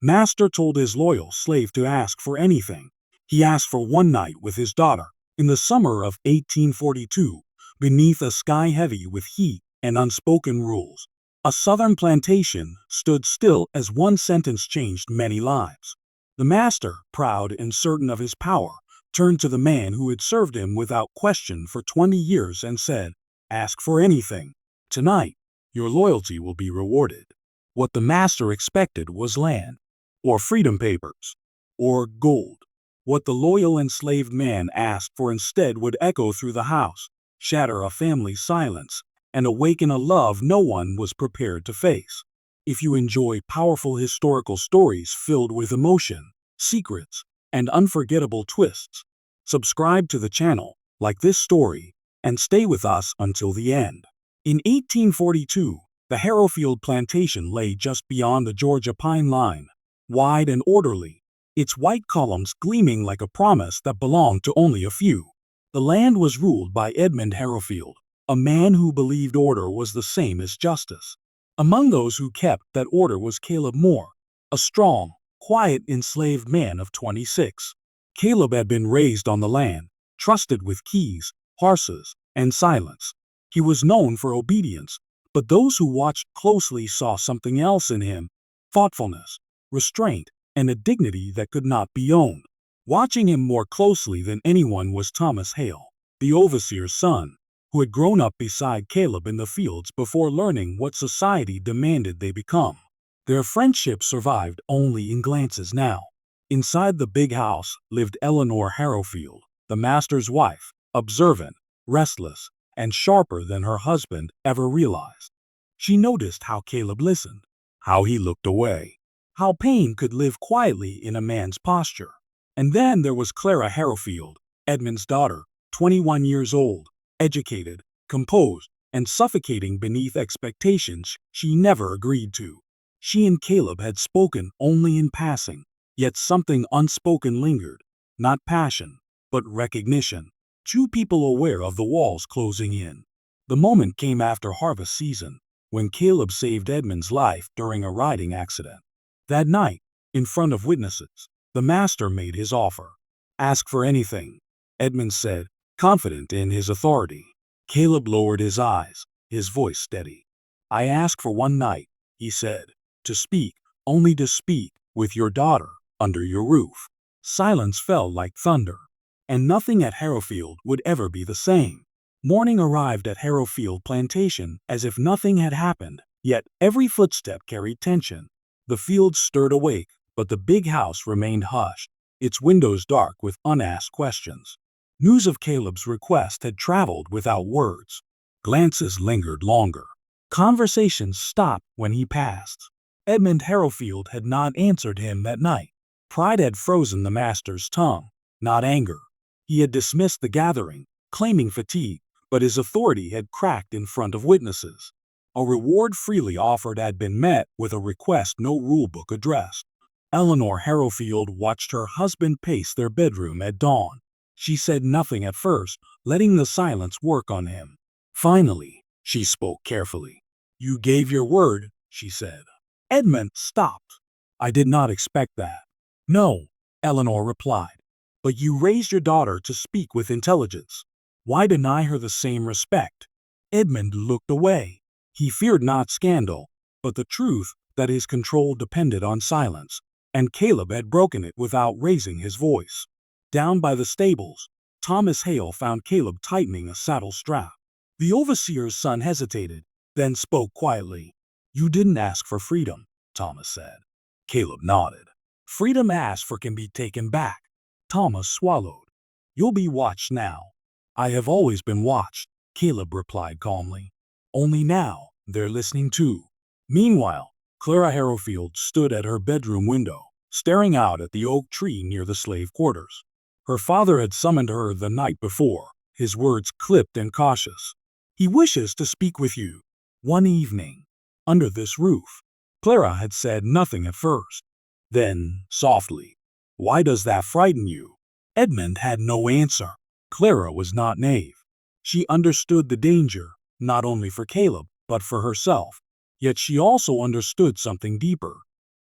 Master told his loyal slave to ask for anything. He asked for one night with his daughter, in the summer of 1842, beneath a sky heavy with heat and unspoken rules. A southern plantation stood still as one sentence changed many lives. The master, proud and certain of his power, turned to the man who had served him without question for 20 years and said, "Ask for anything. Tonight, your loyalty will be rewarded." What the master expected was land, or freedom papers, or gold. What the loyal enslaved man asked for instead would echo through the house, shatter a family's silence, and awaken a love no one was prepared to face. If you enjoy powerful historical stories filled with emotion, secrets, and unforgettable twists, subscribe to the channel, like this story, and stay with us until the end. In 1842, the Harrowfield plantation lay just beyond the Georgia Pine line, wide and orderly, its white columns gleaming like a promise that belonged to only a few. The land was ruled by Edmund Harrowfield, a man who believed order was the same as justice. Among those who kept that order was Caleb Moore, a strong, quiet enslaved man of 26. Caleb had been raised on the land, trusted with keys, horses, and silence. He was known for obedience, but those who watched closely saw something else in him: thoughtfulness, restraint, and a dignity that could not be owned. Watching him more closely than anyone was Thomas Hale, the overseer's son, who had grown up beside Caleb in the fields before learning what society demanded they become. Their friendship survived only in glances now. Inside the big house lived Eleanor Harrowfield, the master's wife, observant, restless, and sharper than her husband ever realized. She noticed how Caleb listened, how he looked away, how pain could live quietly in a man's posture. And then there was Clara Harrowfield, Edmund's daughter, 21 years old, educated, composed, and suffocating beneath expectations she never agreed to. She and Caleb had spoken only in passing, yet something unspoken lingered, not passion, but recognition. Two people aware of the walls closing in. The moment came after harvest season, when Caleb saved Edmund's life during a riding accident. That night, in front of witnesses, the master made his offer. "Ask for anything," Edmund said, confident in his authority. Caleb lowered his eyes, his voice steady. "I ask for one night," he said, "to speak, only to speak, with your daughter, under your roof." Silence fell like thunder, and nothing at Harrowfield would ever be the same. Morning arrived at Harrowfield Plantation as if nothing had happened, yet every footstep carried tension. The fields stirred awake, but the big house remained hushed, its windows dark with unasked questions. News of Caleb's request had traveled without words. Glances lingered longer. Conversations stopped when he passed. Edmund Harrowfield had not answered him that night. Pride had frozen the master's tongue, not anger. He had dismissed the gathering, claiming fatigue, but his authority had cracked in front of witnesses. A reward freely offered had been met with a request no rulebook addressed. Eleanor Harrowfield watched her husband pace their bedroom at dawn. She said nothing at first, letting the silence work on him. Finally, she spoke carefully. "You gave your word," she said. Edmund stopped. "I did not expect that." "No," Eleanor replied, "but you raised your daughter to speak with intelligence. Why deny her the same respect?" Edmund looked away. He feared not scandal, but the truth that his control depended on silence, and Caleb had broken it without raising his voice. Down by the stables, Thomas Hale found Caleb tightening a saddle strap. The overseer's son hesitated, then spoke quietly. "You didn't ask for freedom," Thomas said. Caleb nodded. "Freedom asked for can be taken back." Thomas swallowed. "You'll be watched now." "I have always been watched," Caleb replied calmly. "Only now, they're listening too." Meanwhile, Clara Harrowfield stood at her bedroom window, staring out at the oak tree near the slave quarters. Her father had summoned her the night before, his words clipped and cautious. "He wishes to speak with you. One evening. Under this roof." Clara had said nothing at first. Then, softly, "Why does that frighten you?" Edmund had no answer. Clara was not naive. She understood the danger, not only for Caleb, but for herself. Yet she also understood something deeper.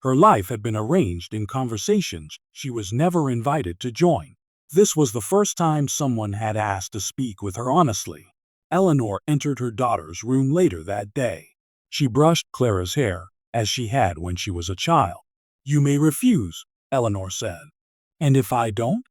Her life had been arranged in conversations she was never invited to join. This was the first time someone had asked to speak with her honestly. Eleanor entered her daughter's room later that day. She brushed Clara's hair, as she had when she was a child. "You may refuse," Eleanor said. "And if I don't?"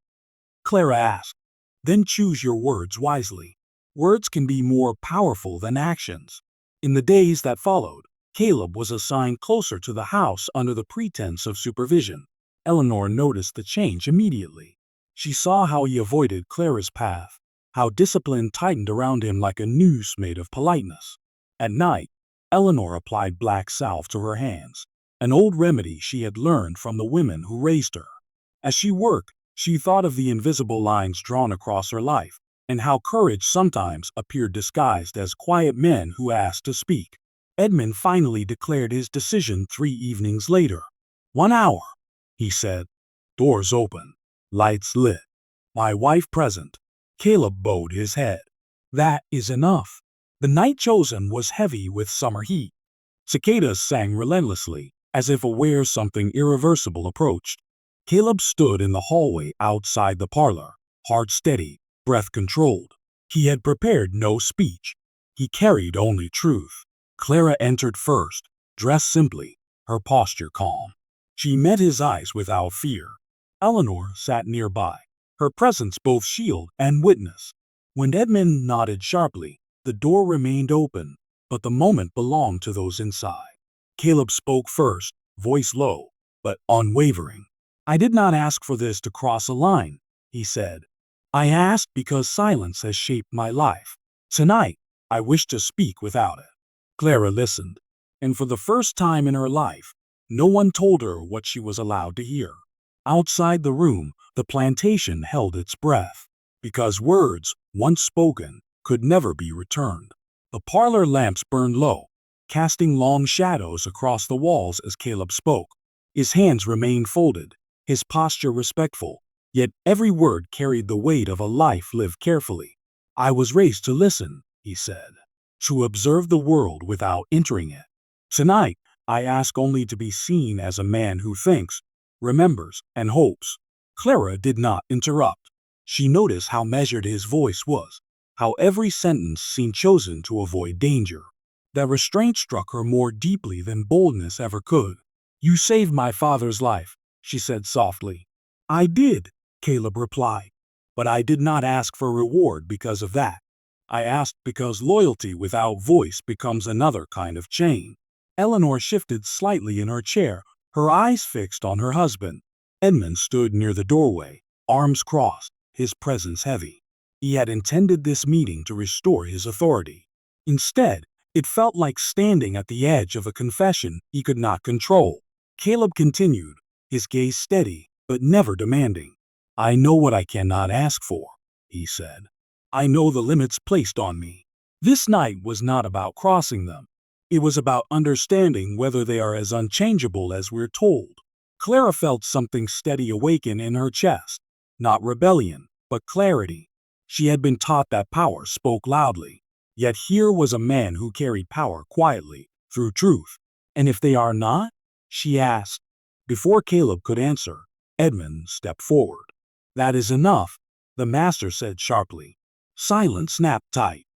Clara asked. "Then choose your words wisely. Words can be more powerful than actions." In the days that followed, Caleb was assigned closer to the house under the pretense of supervision. Eleanor noticed the change immediately. She saw how he avoided Clara's path, how discipline tightened around him like a noose made of politeness. At night, Eleanor applied black salve to her hands, an old remedy she had learned from the women who raised her. As she worked, she thought of the invisible lines drawn across her life, and how courage sometimes appeared disguised as quiet men who asked to speak. Edmund finally declared his decision 3 evenings later. "1 hour," he said. "Doors open, lights lit, my wife present." Caleb bowed his head. "That is enough." The night chosen was heavy with summer heat. Cicadas sang relentlessly, as if aware something irreversible approached. Caleb stood in the hallway outside the parlor, heart steady, breath controlled. He had prepared no speech. He carried only truth. Clara entered first, dressed simply, her posture calm. She met his eyes without fear. Eleanor sat nearby, her presence both shield and witness. When Edmund nodded sharply, the door remained open, but the moment belonged to those inside. Caleb spoke first, voice low, but unwavering. "I did not ask for this to cross a line," he said. "I asked because silence has shaped my life. Tonight, I wish to speak without it." Clara listened, and for the first time in her life, no one told her what she was allowed to hear. Outside the room, the plantation held its breath, because words, once spoken, could never be returned. The parlor lamps burned low, casting long shadows across the walls as Caleb spoke. His hands remained folded, his posture respectful, yet every word carried the weight of a life lived carefully. "I was raised to listen," he said, "to observe the world without entering it. Tonight, I ask only to be seen as a man who thinks, remembers, and hopes." Clara did not interrupt. She noticed how measured his voice was, how every sentence seemed chosen to avoid danger. That restraint struck her more deeply than boldness ever could. "You saved my father's life," she said softly. "I did," Caleb replied, "but I did not ask for reward because of that. I asked because loyalty without voice becomes another kind of chain." Eleanor shifted slightly in her chair, her eyes fixed on her husband. Edmund stood near the doorway, arms crossed, his presence heavy. He had intended this meeting to restore his authority. Instead, it felt like standing at the edge of a confession he could not control. Caleb continued, his gaze steady, but never demanding. "I know what I cannot ask for," he said. "I know the limits placed on me." This night was not about crossing them. It was about understanding whether they are as unchangeable as we're told. Clara felt something steady awaken in her chest. Not rebellion, but clarity. She had been taught that power spoke loudly. Yet here was a man who carried power quietly, through truth. "And if they are not?" she asked. Before Caleb could answer, Edmund stepped forward. "That is enough," the master said sharply. Silence snapped tight.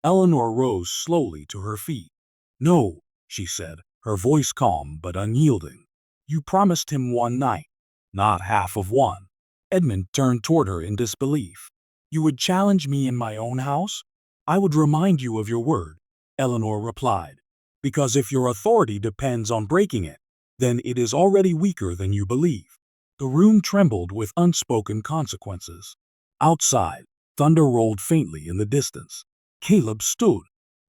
Eleanor rose slowly to her feet. "No," she said, her voice calm but unyielding. "You promised him one night, not half of one." Edmund turned toward her in disbelief. "You would challenge me in my own house?" "I would remind you of your word," Eleanor replied, "because if your authority depends on breaking it, then it is already weaker than you believe." The room trembled with unspoken consequences. Outside, thunder rolled faintly in the distance. Caleb stood.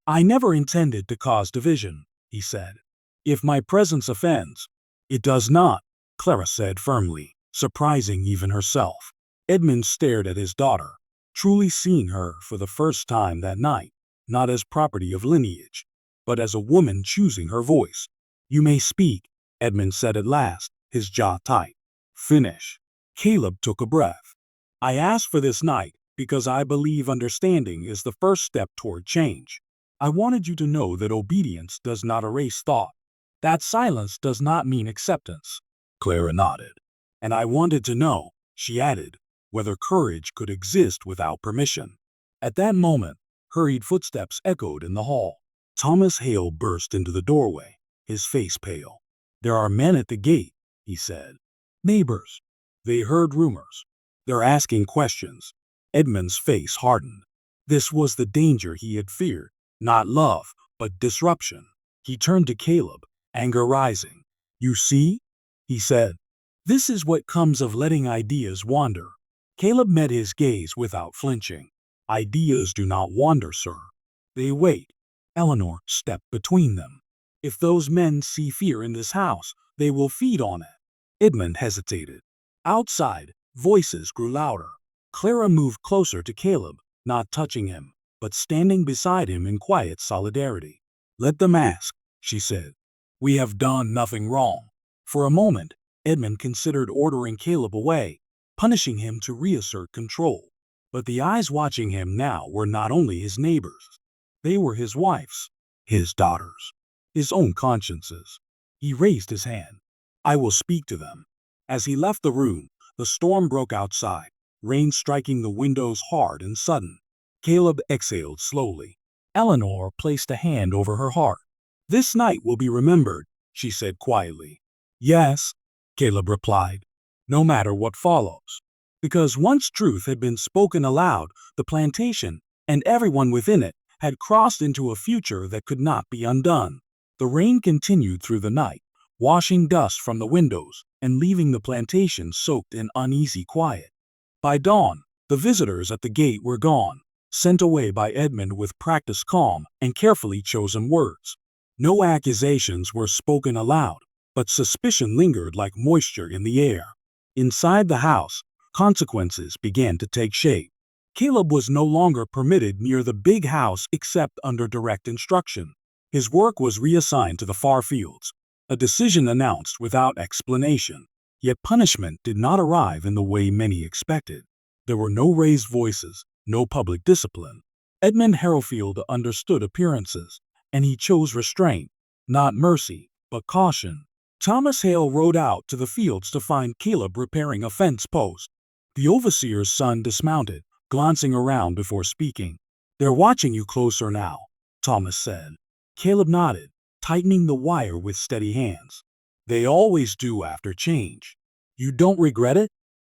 "I never intended to cause division," he said. "If my presence offends—" "It does not," Clara said firmly, surprising even herself. Edmund stared at his daughter, truly seeing her for the first time that night, not as property of lineage, but as a woman choosing her voice. "You may speak," Edmund said at last, his jaw tight. "Finish." Caleb took a breath. "I asked for this night because I believe understanding is the first step toward change. I wanted you to know that obedience does not erase thought. That silence does not mean acceptance. Clara nodded. And I wanted to know, she added, whether courage could exist without permission. At that moment, hurried footsteps echoed in the hall. Thomas Hale burst into the doorway, his face pale. There are men at the gate, he said. Neighbors. They heard rumors. They're asking questions. Edmund's face hardened. This was the danger he had feared, not love, but disruption. He turned to Caleb, anger rising. You see? He said. This is what comes of letting ideas wander. Caleb met his gaze without flinching. Ideas do not wander, sir. They wait. Eleanor stepped between them. If those men see fear in this house, they will feed on it. Edmund hesitated. Outside, voices grew louder. Clara moved closer to Caleb, not touching him, but standing beside him in quiet solidarity. Let them ask, she said. We have done nothing wrong. For a moment, Edmund considered ordering Caleb away, punishing him to reassert control. But the eyes watching him now were not only his neighbors. They were his wife's, his daughters, his own consciences. He raised his hand. I will speak to them. As he left the room, the storm broke outside, rain striking the windows hard and sudden. Caleb exhaled slowly. Eleanor placed a hand over her heart. This night will be remembered, she said quietly. Yes, Caleb replied, no matter what follows. Because once truth had been spoken aloud, the plantation, and everyone within it, had crossed into a future that could not be undone. The rain continued through the night, washing dust from the windows and leaving the plantation soaked in uneasy quiet. By dawn, the visitors at the gate were gone, sent away by Edmund with practiced calm and carefully chosen words. No accusations were spoken aloud, but suspicion lingered like moisture in the air. Inside the house, consequences began to take shape. Caleb was no longer permitted near the big house except under direct instruction. His work was reassigned to the far fields, a decision announced without explanation. Yet punishment did not arrive in the way many expected. There were no raised voices, no public discipline. Edmund Harrowfield understood appearances, and he chose restraint, not mercy, but caution. Thomas Hale rode out to the fields to find Caleb repairing a fence post. The overseer's son dismounted, glancing around before speaking. They're watching you closer now, Thomas said. Caleb nodded, tightening the wire with steady hands. They always do after change. You don't regret it?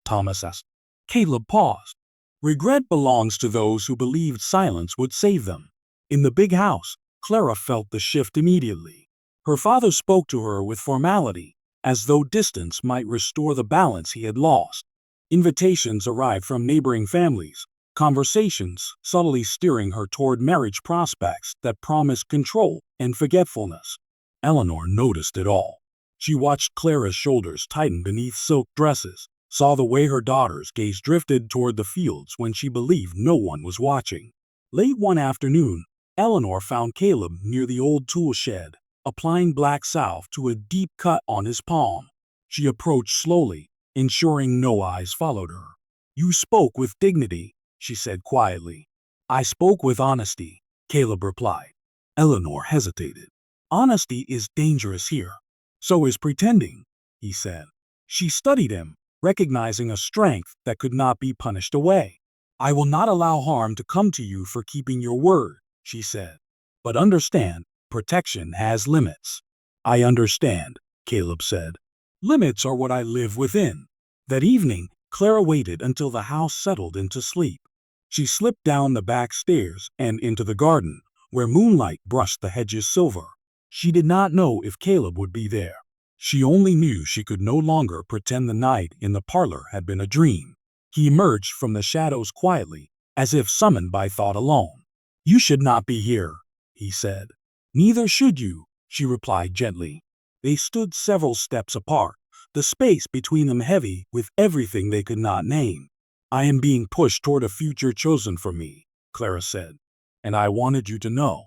Thomas asked. Caleb paused. Regret belongs to those who believed silence would save them. In the big house, Clara felt the shift immediately. Her father spoke to her with formality, as though distance might restore the balance he had lost. Invitations arrived from neighboring families, conversations subtly steering her toward marriage prospects that promised control and forgetfulness. Eleanor noticed it all. She watched Clara's shoulders tighten beneath silk dresses, saw the way her daughter's gaze drifted toward the fields when she believed no one was watching. Late one afternoon, Eleanor found Caleb near the old tool shed, applying black salve to a deep cut on his palm. She approached slowly, ensuring no eyes followed her. You spoke with dignity, she said quietly. I spoke with honesty, Caleb replied. Eleanor hesitated. Honesty is dangerous here. So is pretending, he said. She studied him, recognizing a strength that could not be punished away. I will not allow harm to come to you for keeping your word, she said. But understand, protection has limits. I understand, Caleb said. Limits are what I live within. That evening, Clara waited until the house settled into sleep. She slipped down the back stairs and into the garden, where moonlight brushed the hedges silver. She did not know if Caleb would be there. She only knew she could no longer pretend the night in the parlor had been a dream. He emerged from the shadows quietly, as if summoned by thought alone. You should not be here, he said. Neither should you, she replied gently. They stood several steps apart, the space between them heavy with everything they could not name. I am being pushed toward a future chosen for me, Clara said. And I wanted you to know.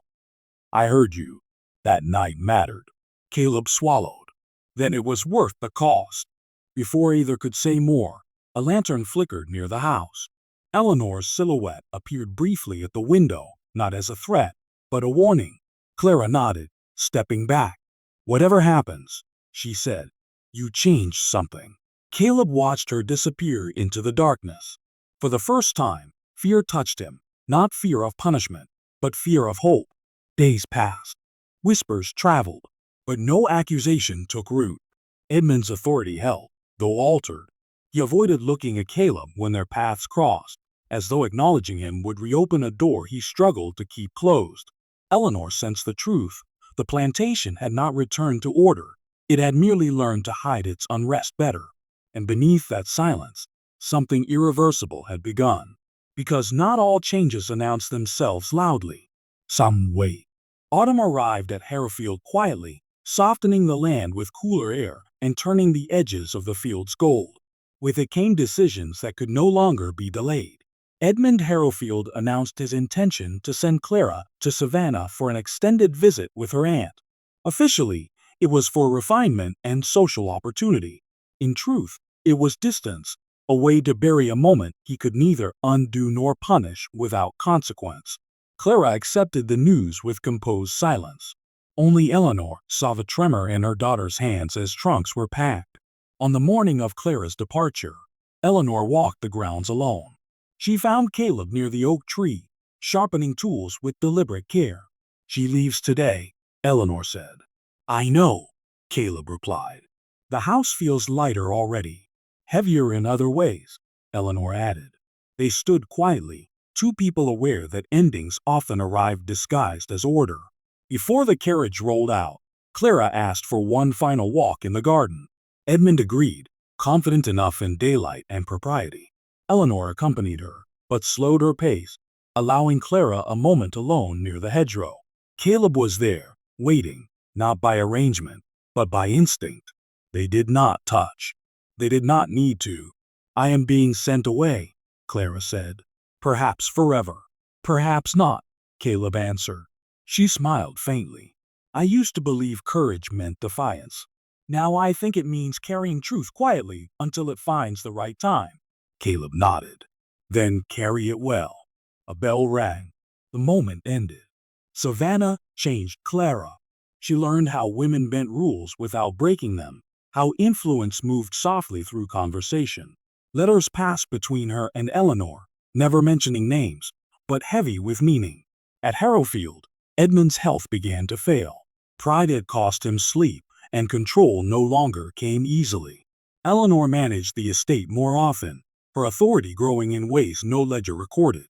I heard you. That night mattered. Caleb swallowed. Then it was worth the cost. Before either could say more, a lantern flickered near the house. Eleanor's silhouette appeared briefly at the window, not as a threat, but a warning. Clara nodded, stepping back. "Whatever happens," she said, "you changed something." Caleb watched her disappear into the darkness. For the first time, fear touched him, not fear of punishment, but fear of hope. Days passed. Whispers traveled, but no accusation took root. Edmund's authority held, though altered. He avoided looking at Caleb when their paths crossed, as though acknowledging him would reopen a door he struggled to keep closed. Eleanor sensed the truth. The plantation had not returned to order. It had merely learned to hide its unrest better. And beneath that silence, something irreversible had begun. Because not all changes announce themselves loudly. Some wait. Autumn arrived at Harrowfield quietly, softening the land with cooler air and turning the edges of the fields gold. With it came decisions that could no longer be delayed. Edmund Harrowfield announced his intention to send Clara to Savannah for an extended visit with her aunt. Officially, it was for refinement and social opportunity. In truth, it was distance, a way to bury a moment he could neither undo nor punish without consequence. Clara accepted the news with composed silence. Only Eleanor saw the tremor in her daughter's hands as trunks were packed. On the morning of Clara's departure, Eleanor walked the grounds alone. She found Caleb near the oak tree, sharpening tools with deliberate care. "She leaves today," Eleanor said. "I know," Caleb replied. "The house feels lighter already. Heavier in other ways," Eleanor added. They stood quietly, two people aware that endings often arrive disguised as order. Before the carriage rolled out, Clara asked for one final walk in the garden. Edmund agreed, confident enough in daylight and propriety. Eleanor accompanied her, but slowed her pace, allowing Clara a moment alone near the hedgerow. Caleb was there, waiting, not by arrangement, but by instinct. They did not touch. They did not need to. "I am being sent away," Clara said. "Perhaps forever. Perhaps not," Caleb answered. She smiled faintly. "I used to believe courage meant defiance. Now I think it means carrying truth quietly until it finds the right time." Caleb nodded. "Then carry it well." A bell rang. The moment ended. Savannah changed Clara. She learned how women bent rules without breaking them, how influence moved softly through conversation. Letters passed between her and Eleanor, never mentioning names, but heavy with meaning. At Harrowfield, Edmund's health began to fail. Pride had cost him sleep, and control no longer came easily. Eleanor managed the estate more often, her authority growing in ways no ledger recorded.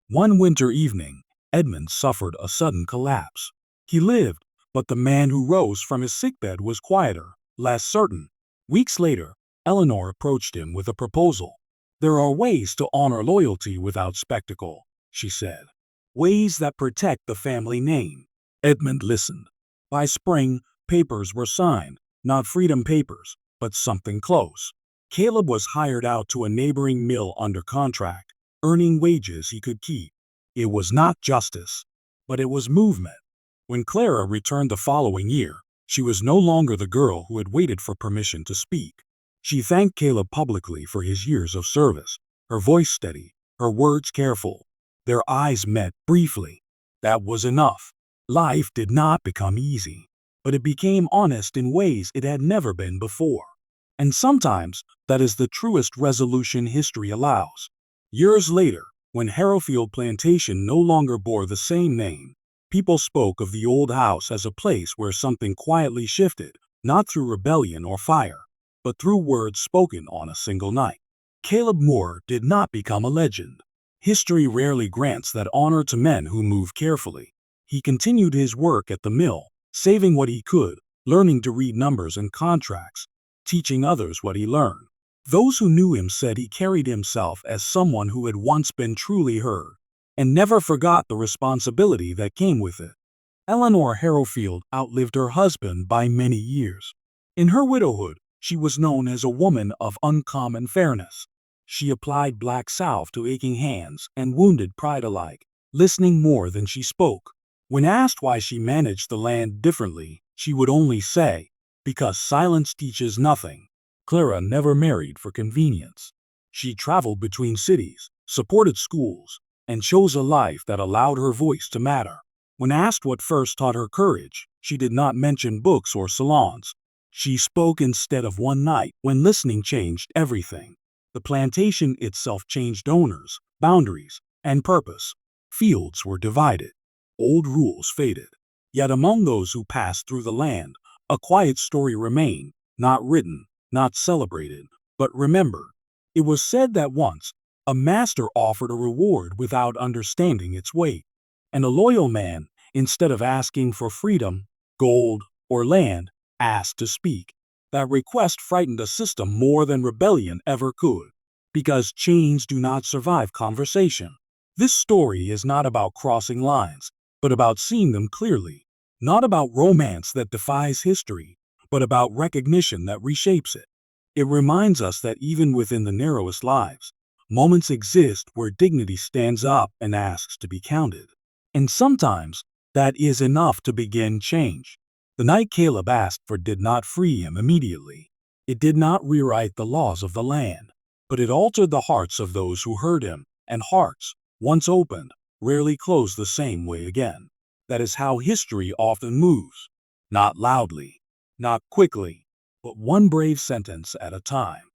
One winter evening, Edmund suffered a sudden collapse. He lived, but the man who rose from his sickbed was quieter, less certain. Weeks later, Eleanor approached him with a proposal. "There are ways to honor loyalty without spectacle," she said. "Ways that protect the family name." Edmund listened. By spring, papers were signed, not freedom papers, but something close. Caleb was hired out to a neighboring mill under contract, earning wages he could keep. It was not justice, but it was movement. When Clara returned the following year, she was no longer the girl who had waited for permission to speak. She thanked Caleb publicly for his years of service, her voice steady, her words careful. Their eyes met briefly. That was enough. Life did not become easy, but it became honest in ways it had never been before. And sometimes that is the truest resolution history allows. Years later, when Harrowfield Plantation no longer bore the same name, people spoke of the old house as a place where something quietly shifted, not through rebellion or fire, but through words spoken on a single night. Caleb Moore did not become a legend. History rarely grants that honor to men who move carefully. He continued his work at the mill, saving what he could, learning to read numbers and contracts, teaching others what he learned. Those who knew him said he carried himself as someone who had once been truly heard, and never forgot the responsibility that came with it. Eleanor Harrowfield outlived her husband by many years. In her widowhood, she was known as a woman of uncommon fairness. She applied black salve to aching hands and wounded pride alike, listening more than she spoke. When asked why she managed the land differently, she would only say, "Because silence teaches nothing." Clara never married for convenience. She traveled between cities, supported schools, and chose a life that allowed her voice to matter. When asked what first taught her courage, She did not mention books or salons. She spoke instead of one night when listening changed everything. The plantation itself changed owners, boundaries, and purpose. Fields were divided. Old rules faded. Yet among those who passed through the land, a quiet story remained, not written, not celebrated, but remembered. It was said that once, a master offered a reward without understanding its weight, and a loyal man, instead of asking for freedom, gold, or land, asked to speak. That request frightened a system more than rebellion ever could, because chains do not survive conversation. This story is not about crossing lines, but about seeing them clearly, not about romance that defies history, but about recognition that reshapes it. It reminds us that even within the narrowest lives, moments exist where dignity stands up and asks to be counted. And sometimes, that is enough to begin change. The night Caleb asked for did not free him immediately. It did not rewrite the laws of the land, but it altered the hearts of those who heard him, and hearts, once opened, rarely close the same way again. That is how history often moves. Not loudly, not quickly, but one brave sentence at a time.